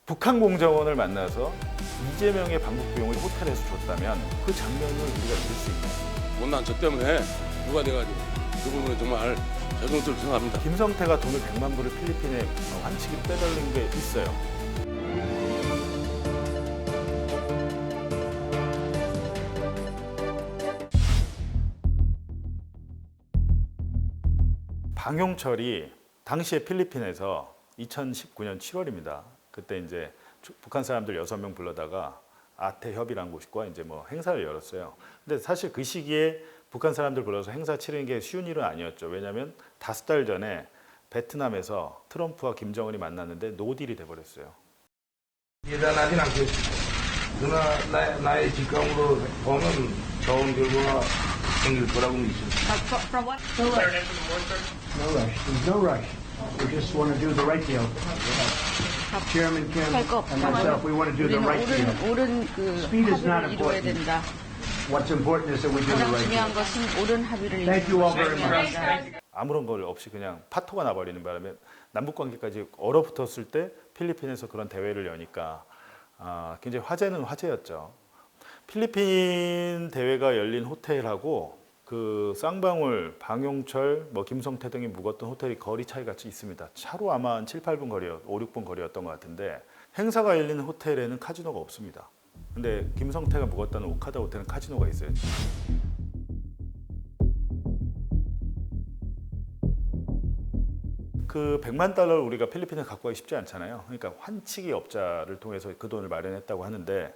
북한 공정원을 만나서 이재명의 방북 비용을 호텔에서 줬다면 그 장면을 우리가 잊을 수 있나요? 못난 저 때문에 누가 돼가지고 그 부분은 정말 죄송스럽게 생각합니다. 김성태가 돈을 100만 불을 필리핀에 환치기 빼돌린 게 있어요. 방용철이 당시에 필리핀에서 2019년 7월입니다. 그때 이제 북한 사람들 6명 불러다가 아태협이라는 곳과 이제 뭐 행사를 열었어요. 근데 사실 그 시기에 북한 사람들 불러서 행사 치르는 게 쉬운 일은 아니었죠. 왜냐하면 5달 전에 베트남에서 트럼프와 김정은이 만났는데 노딜이 돼버렸어요. 예단하진 않겠습니다. 그러나 나의 직감으로 보면 좋은 결과가 생길 거라고 믿습니다. From what? No rush. There's no rush. We just want to do the right deal. Chairman Kim and myself, we want to do the right deal. 옳은 그 Speed is not 합의를 이루어야 important. 된다. What's important is that we do the 가장 right 중요한 deal. 것은 옳은 합의를 Thank you all very 이루는 much. 것이다. 아무런 걸 없이 그냥 파토가 나버리는 바람에 남북 관계까지 얼어붙었을 때 필리핀에서 그런 대회를 여니까 굉장히 화제는 화제였죠. 필리핀 대회가 열린 호텔하고 그 쌍방울, 방용철, 뭐 김성태 등이 묵었던 호텔이 거리 차이가 있습니다. 차로 아마 한 7, 8분 거리, 5, 6분 거리였던 것 같은데 행사가 열린 호텔에는 카지노가 없습니다. 근데 김성태가 묵었다는 오카다 호텔은 카지노가 있어요. 그 100만 달러를 우리가 필리핀에 갖고 가기 쉽지 않잖아요. 그러니까 환치기 업자를 통해서 그 돈을 마련했다고 하는데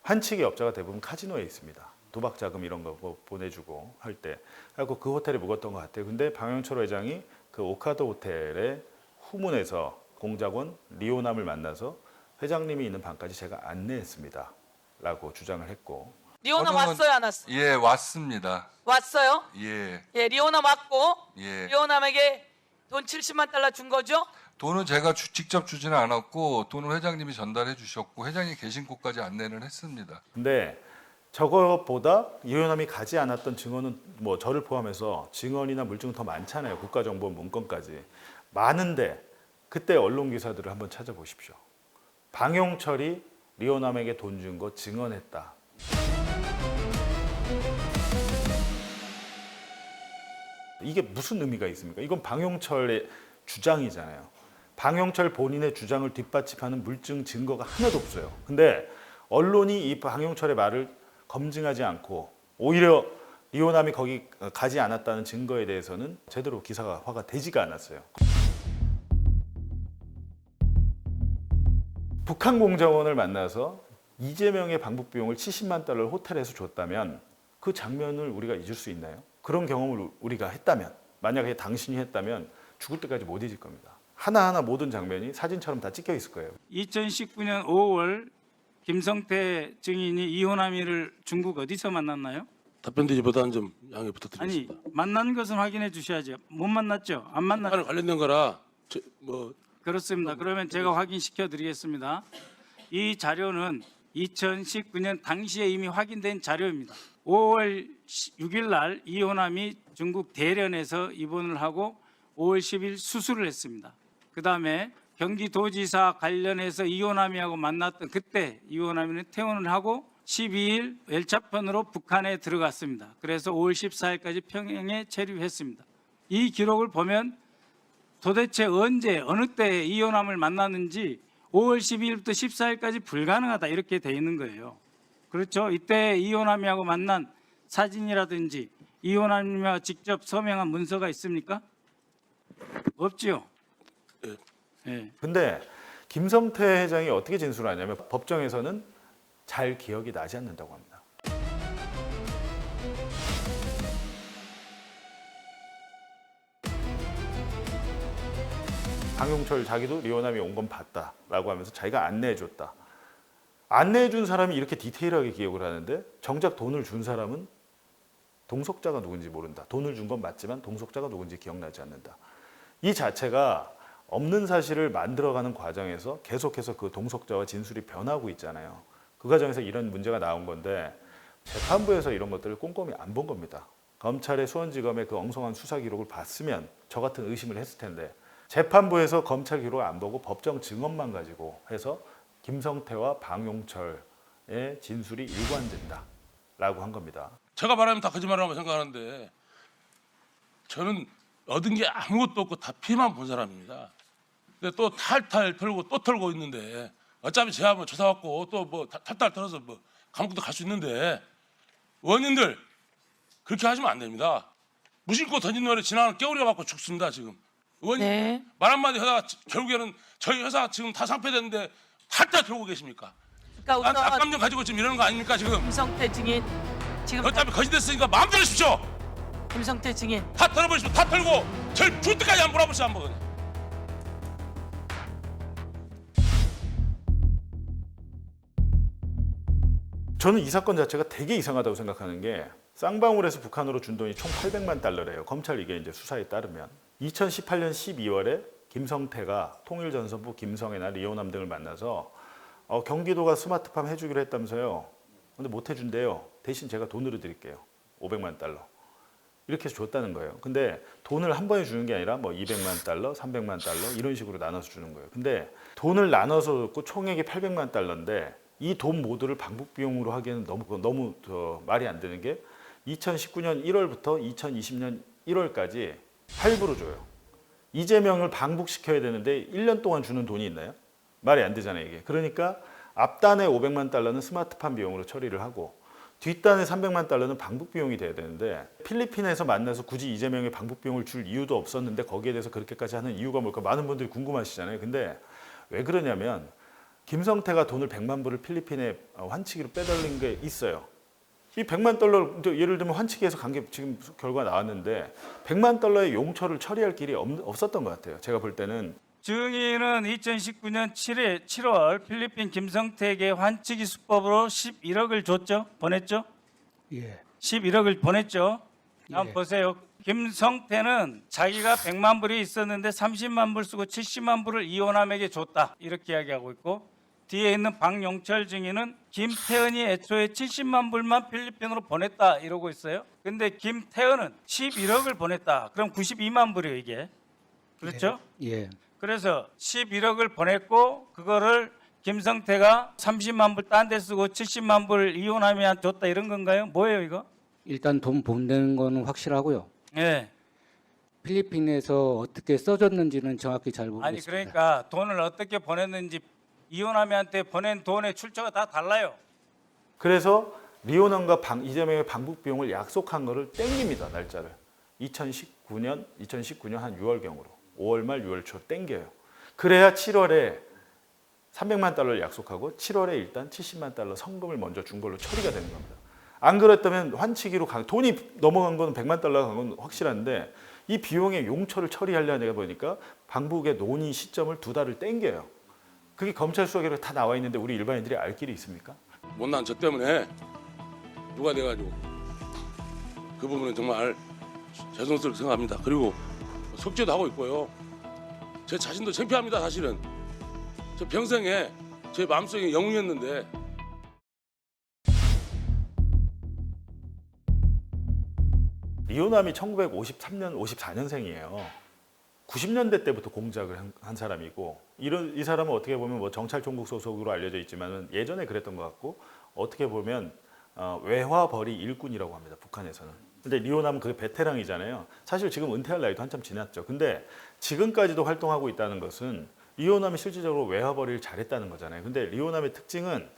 환치기 업자가 대부분 카지노에 있습니다. 도박 자금 이런 거 뭐 보내주고 할 때. 그래서 그 호텔에 묵었던 것 같아요. 근데 방영철 회장이 그 오카다 호텔의 후문에서 공작원 리오남을 만나서 회장님이 있는 방까지 제가 안내했습니다. 라고 주장을 했고. 리오남 저는- 왔어요, 안 왔어요? 예, 왔습니다. 왔어요? 예, 예, 리오남 왔고 예. 리오남에게 돈 70만 달러 준 거죠? 돈은 제가 직접 주지는 않았고 돈은 회장님이 전달해 주셨고 회장님 계신 곳까지 안내를 했습니다. 근데 저것보다 이호남이 가지 않았던 증언은 뭐 저를 포함해서 증언이나 물증은 더 많잖아요. 국가정보 문건까지. 많은데 그때 언론 기사들을 한번 찾아보십시오. 방용철이 리오남에게 돈 준 거 증언했다. 이게 무슨 의미가 있습니까? 이건 방용철의 주장이잖아요. 방용철 본인의 주장을 뒷받침하는 물증 증거가 하나도 없어요. 근데 언론이 이 방용철의 말을 검증하지 않고 오히려 리오남이 거기 가지 않았다는 증거에 대해서는 제대로 기사화가 되지가 않았어요. 북한 공정원을 만나서 이재명의 방북 비용을 70만 달러를 호텔에서 줬다면 그 장면을 우리가 잊을 수 있나요? 그런 경험을 우리가 했다면, 만약에 당신이 했다면 죽을 때까지 못 잊을 겁니다. 하나하나 모든 장면이 사진처럼 다 찍혀 있을 거예요. 2019년 5월 김성태 증인이 이호남이를 중국 어디서 만났나요? 답변드리기보다는 좀 양해 아니 부탁드리겠습니다. 만난 것은 확인해 주셔야죠. 못 만났죠? 안 만났죠? 관련된 거라 뭐 그렇습니다. 그러면 제가 확인시켜 드리겠습니다. 이 자료는 2019년 당시에 이미 확인된 자료입니다. 5월 6일 날 이호남이 중국 대련에서 입원을 하고 5월 10일 수술을 했습니다. 그다음에 경기도지사 관련해서 이호남이하고 만났던 그때 이호남이는 퇴원을 하고 12일 열차편으로 북한에 들어갔습니다. 그래서 5월 14일까지 평양에 체류했습니다. 이 기록을 보면 도대체 언제 어느 때 이호남을 만났는지 5월 12일부터 14일까지 불가능하다 이렇게 돼 있는 거예요. 그렇죠? 이때 이호남이하고 만난 사진이라든지 이호남이와 직접 서명한 문서가 있습니까? 없지요. 예. 근데 김성태 회장이 어떻게 진술하냐면 법정에서는 잘 기억이 나지 않는다고 합니다. 방용철 자기도 리오남이 온 건 봤다라고 하면서 자기가 안내해줬다. 안내해준 사람이 이렇게 디테일하게 기억을 하는데 정작 돈을 준 사람은 동석자가 누군지 모른다. 돈을 준 건 맞지만 동석자가 누군지 기억나지 않는다. 이 자체가 없는 사실을 만들어가는 과정에서 계속해서 그 동석자와 진술이 변하고 있잖아요. 그 과정에서 이런 문제가 나온 건데 재판부에서 이런 것들을 꼼꼼히 안 본 겁니다. 검찰의 수원지검의 그 엉성한 수사 기록을 봤으면 저 같은 의심을 했을 텐데 재판부에서 검찰 기록을 안 보고 법정 증언만 가지고 해서 김성태와 방용철의 진술이 일관된다라고 한 겁니다. 제가 말하면 다 거짓말이라고 생각하는데 저는 얻은 게 아무것도 없고 다 피해만 본 사람입니다. 근데 또 탈탈 털고 또 털고 있는데 어차피 제가 뭐 조사받고 또 뭐 탈탈 털어서 뭐 감옥도 갈 수 있는데 원인들 그렇게 하시면 안 됩니다. 무심코 던진 노래 지나가는 깨우려 갖고 죽습니다 지금. 의원님 네. 말 한마디 하다가 결국에는 저희 회사 지금 다 상폐됐는데 탈탈 털고 계십니까? 그러니까 난 우선 악감정 가지고 지금 이러는 거 아닙니까 지금? 김성태 증인 지금 어차피 거짓됐으니까 마음대로 하십시오. 김성태 증인 다 털어버리십시오. 다 털고 절 죽을 때까지 한번 몰아보시죠 한번. 저는 이 사건 자체가 되게 이상하다고 생각하는 게 쌍방울에서 북한으로 준 돈이 총 800만 달러래요. 검찰 이게 이제 수사에 따르면 2018년 12월에 김성태가 통일전선부 김성애나 리오남 등을 만나서 경기도가 스마트팜 해주기로 했다면서요. 근데 못 해준대요. 대신 제가 돈으로 드릴게요. 500만 달러. 이렇게 해서 줬다는 거예요. 근데 돈을 한 번에 주는 게 아니라 뭐 200만 달러, 300만 달러 이런 식으로 나눠서 주는 거예요. 근데 돈을 나눠서 줬고 총액이 800만 달러인데 이 돈 모두를 방북 비용으로 하기에는 너무 말이 안 되는 게 2019년 1월부터 2020년 1월까지 할부로 줘요. 이재명을 방북시켜야 되는데 1년 동안 주는 돈이 있나요? 말이 안 되잖아요 이게. 그러니까 앞단의 500만 달러는 스마트팜 비용으로 처리를 하고 뒷단의 300만 달러는 방북 비용이 돼야 되는데 필리핀에서 만나서 굳이 이재명의 방북 비용을 줄 이유도 없었는데 거기에 대해서 그렇게까지 하는 이유가 뭘까 많은 분들이 궁금하시잖아요. 근데 왜 그러냐면 김성태가 돈을 100만 불을 필리핀에 환치기로 빼돌린 게 있어요. 이 100만 달러 예를 들면 환치기에서 간 게 지금 결과 나왔는데 100만 달러의 용처를 처리할 길이 없었던 것 같아요. 제가 볼 때는. 증인은 2019년 7월 필리핀 김성태에게 환치기 수법으로 11억을 줬죠? 보냈죠? Yeah. 11억을 보냈죠? 한번 예. 보세요. 김성태는 자기가 100만 불이 있었는데 30만 불 쓰고 70만 불을 이호남에게 줬다. 이렇게 이야기하고 있고 뒤에 있는 박용철 증인은 김태현이 애초에 70만 불만 필리핀으로 보냈다 이러고 있어요. 근데 김태현은 11억을 보냈다. 그럼 92만 불이에요 이게. 그렇죠? Yeah. 그래서 11억을 보냈고 그거를 김성태가 30만 불 딴 데 쓰고 70만 불 이호남이한테 줬다 이런 건가요? 뭐예요 이거? 일단 돈 보내는 거는 확실하고요. 예. 필리핀에서 어떻게 써줬는지는 정확히 잘 모르겠습니다. 아니 그러니까 돈을 어떻게 보냈는지 이호남이한테 보낸 돈의 출처가 다 달라요. 그래서 리오남과 이재명의 방북 비용을 약속한 거를 땡깁니다. 날짜를. 2019년 한 6월경으로 5월 말 6월 초 땡겨요. 그래야 7월에 300만 달러를 약속하고 7월에 일단 70만 달러 성금을 먼저 준 걸로 처리가 되는 겁니다. 안 그랬다면 환치기로 돈이 넘어간 건 100만 달러가 간 건 확실한데 이 비용의 용처를 처리하려다 보니까 방북의 논의 시점을 2달을 땡겨요. 그게 검찰 수사기록에 다 나와 있는데 우리 일반인들이 알 길이 있습니까? 못난 저 때문에 누가 돼가지고 그 부분은 정말 죄송스럽게 생각합니다. 그리고 속죄도 하고 있고요. 제 자신도 창피합니다. 사실은 저 평생에 제 마음속에 영웅이었는데 리오남이 1953년 54년생이에요. 90년대 때부터 공작을 한 사람이고 이 사람은 어떻게 보면 뭐 정찰총국 소속으로 알려져 있지만 예전에 그랬던 것 같고 어떻게 보면 외화벌이 일꾼이라고 합니다. 북한에서는. 근데 리오남은 그 베테랑이잖아요. 사실 지금 은퇴할 나이도 한참 지났죠. 근데 지금까지도 활동하고 있다는 것은 리오남이 실질적으로 외화벌이를 잘했다는 거잖아요. 근데 리오남의 특징은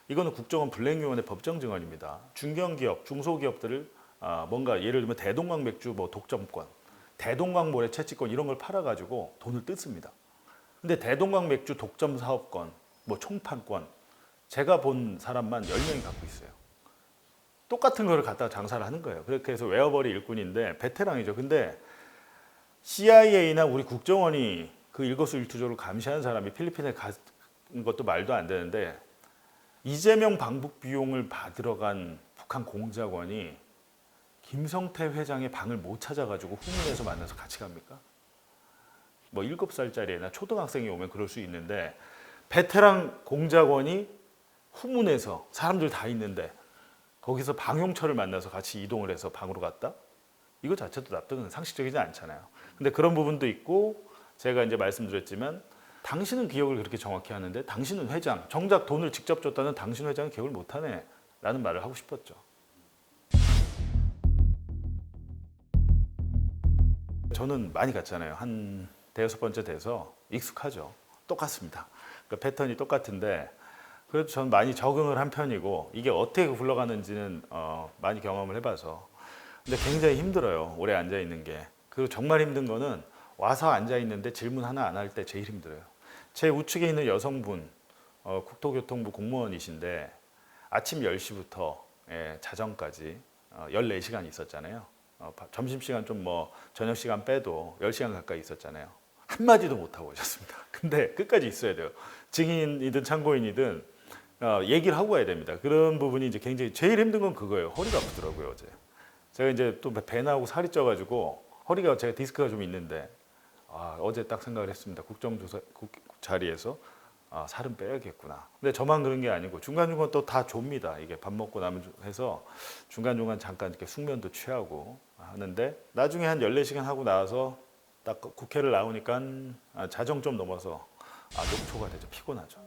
이거는 국정원 블랙유원의 법정 증언입니다. 중견기업, 중소기업들을 뭔가 예를 들면 대동강 맥주 뭐 독점권, 대동강 모래 채취권 이런 걸 팔아가지고 돈을 뜯습니다. 근데 대동강 맥주 독점 사업권, 뭐 총판권 제가 본 사람만 10명이 갖고 있어요. 똑같은 거를 갖다가 장사를 하는 거예요. 그렇게 해서 외화벌이 일꾼인데 베테랑이죠. 근데 CIA나 우리 국정원이 그 일거수일투족을 감시하는 사람이 필리핀에 간 것도 말도 안 되는데 이재명 방북 비용을 받으러 간 북한 공작원이 김성태 회장의 방을 못 찾아가지고 후문에서 만나서 같이 갑니까? 뭐 7살짜리 애나 초등학생이 오면 그럴 수 있는데 베테랑 공작원이 후문에서 사람들 다 있는데 거기서 방용철을 만나서 같이 이동을 해서 방으로 갔다? 이거 자체도 납득은 상식적이지 않잖아요. 근데 그런 부분도 있고 제가 이제 말씀드렸지만 당신은 기억을 그렇게 정확히 하는데 당신은 회장, 정작 돈을 직접 줬다는 당신 회장은 기억을 못하네 라는 말을 하고 싶었죠. 저는 많이 갔잖아요. 한 대여섯 번째 돼서 익숙하죠. 똑같습니다. 그 패턴이 똑같은데 그래도 저는 많이 적응을 한 편이고 이게 어떻게 굴러가는지는 많이 경험을 해봐서 근데 굉장히 힘들어요. 오래 앉아 있는 게. 그리고 정말 힘든 거는 와서 앉아 있는데 질문 하나 안 할 때 제일 힘들어요. 제 우측에 있는 여성분 국토교통부 공무원이신데 아침 10시부터 자정까지 14시간 있었잖아요. 점심시간 좀 뭐 저녁시간 빼도 10시간 가까이 있었잖아요. 한마디도 못하고 오셨습니다. 근데 끝까지 있어야 돼요. 증인이든 참고인이든 얘기를 하고 가야 됩니다. 그런 부분이 이제 굉장히 제일 힘든 건 그거예요. 허리가 아프더라고요, 어제. 제가 이제 또 배 나오고 살이 쪄가지고 허리가 제가 디스크가 좀 있는데 어제 딱 생각을 했습니다. 국정조사 자리에서 살은 빼야겠구나. 근데 저만 그런 게 아니고 중간중간 또 다 좁니다. 이게 밥 먹고 나면 해서 중간중간 잠깐 이렇게 숙면도 취하고 하는데 나중에 한 14시간 하고 나와서 딱 국회를 나오니까 자정 좀 넘어서 녹초가 되죠. 피곤하죠.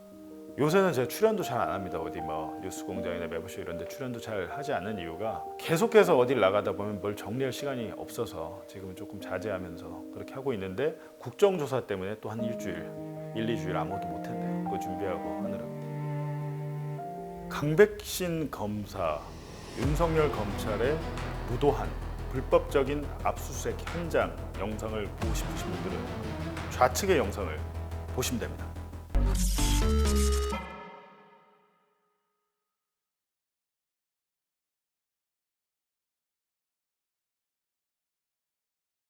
요새는 제가 출연도 잘 안 합니다. 어디 뭐 뉴스공장이나 매부쇼 이런 데 출연도 잘 하지 않는 이유가 계속해서 어딜 나가다 보면 뭘 정리할 시간이 없어서 지금은 조금 자제하면서 그렇게 하고 있는데 국정조사 때문에 또 한 일주일, 2주일 아무것도 못했네요. 그거 준비하고 하느라고. 강백신 검사, 윤석열 검찰의 무도한 불법적인 압수수색 현장 영상을 보고 싶으신 분들은 좌측의 영상을 보시면 됩니다.